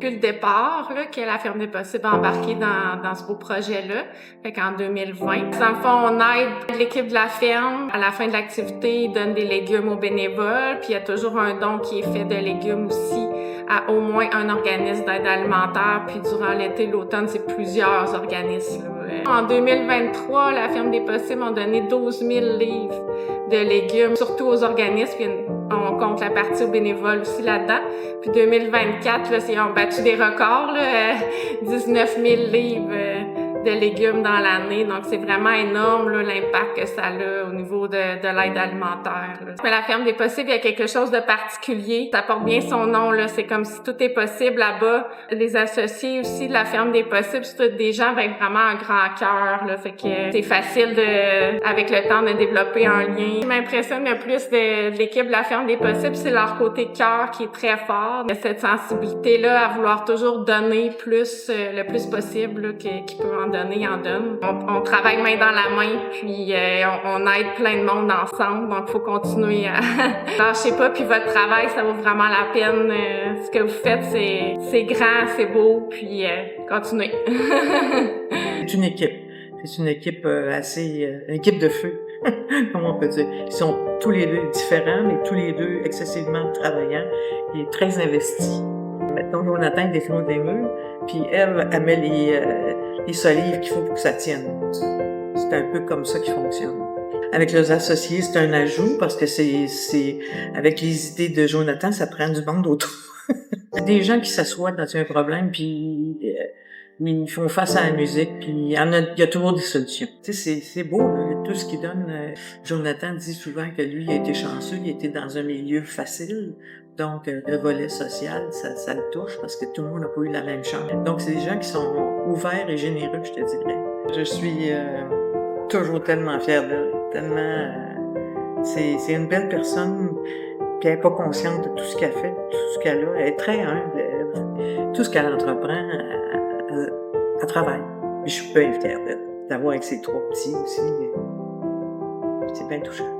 Depuis le départ, là, que la Ferme des Possibles a embarqué dans ce beau projet-là, fait qu'en 2020. Dans le fond, on aide l'équipe de la ferme. À la fin de l'activité, ils donnent des légumes aux bénévoles, puis il y a toujours un don qui est fait de légumes aussi à au moins un organisme d'aide alimentaire, puis durant l'été, l'automne, c'est plusieurs organismes, là. En 2023, la Ferme des Possibles a donné 12 000 livres de légumes, surtout aux organismes, puis on compte la partie aux bénévoles aussi là-dedans. Puis 2024, là, ils ont battu des records, là, 19 000 livres de légumes dans l'année. Donc, c'est vraiment énorme, là, l'impact que ça a au niveau de l'aide alimentaire, là. Mais la Ferme des Possibles, il y a quelque chose de particulier. Ça porte bien son nom, là. C'est comme si tout est possible là-bas. Les associés aussi de la Ferme des Possibles, c'est tous des gens avec vraiment un grand cœur, là. Fait que c'est facile avec le temps, de développer un lien. Ce qui m'impressionne le plus de l'équipe de la Ferme des Possibles, c'est leur côté cœur qui est très fort. Cette sensibilité-là à vouloir toujours donner plus, le plus possible, là, qu'ils peuvent en donner, ils en donnent. On travaille main dans la main, puis on aide plein de monde ensemble, donc faut continuer à lâchez pas, puis votre travail, ça vaut vraiment la peine. Ce que vous faites, c'est grand, c'est beau, puis continuez. C'est une équipe. C'est une équipe une équipe de feu, comment on peut dire. Ils sont tous les deux différents, mais tous les deux excessivement travaillants et très investis. Maintenant, Jonathan défend des murs, puis elle met les solives qu'il faut pour que ça tienne. C'est un peu comme ça qu'ils fonctionnent. Avec leurs associés, c'est un ajout parce que c'est avec les idées de Jonathan, ça prend du monde autour. C'est des gens qui s'assoient dans un problème, puis ils font face à la musique, puis il y a toujours des solutions. Tu sais, c'est beau, là, tout ce qu'il donne. Jonathan dit souvent que lui, il a été chanceux, il était dans un milieu facile. Donc, le volet social, ça le touche parce que tout le monde n'a pas eu la même chance. Donc, c'est des gens qui sont ouverts et généreux, je te dirais. Je suis toujours tellement fière d'elle, tellement... c'est une belle personne, puis elle n'est pas consciente de tout ce qu'elle fait, tout ce qu'elle a. Elle est très humble. Tout ce qu'elle entreprend, elle travaille. Puis je suis pas fière d'elle, d'avoir avec ses 3 petits aussi. C'est bien touchant.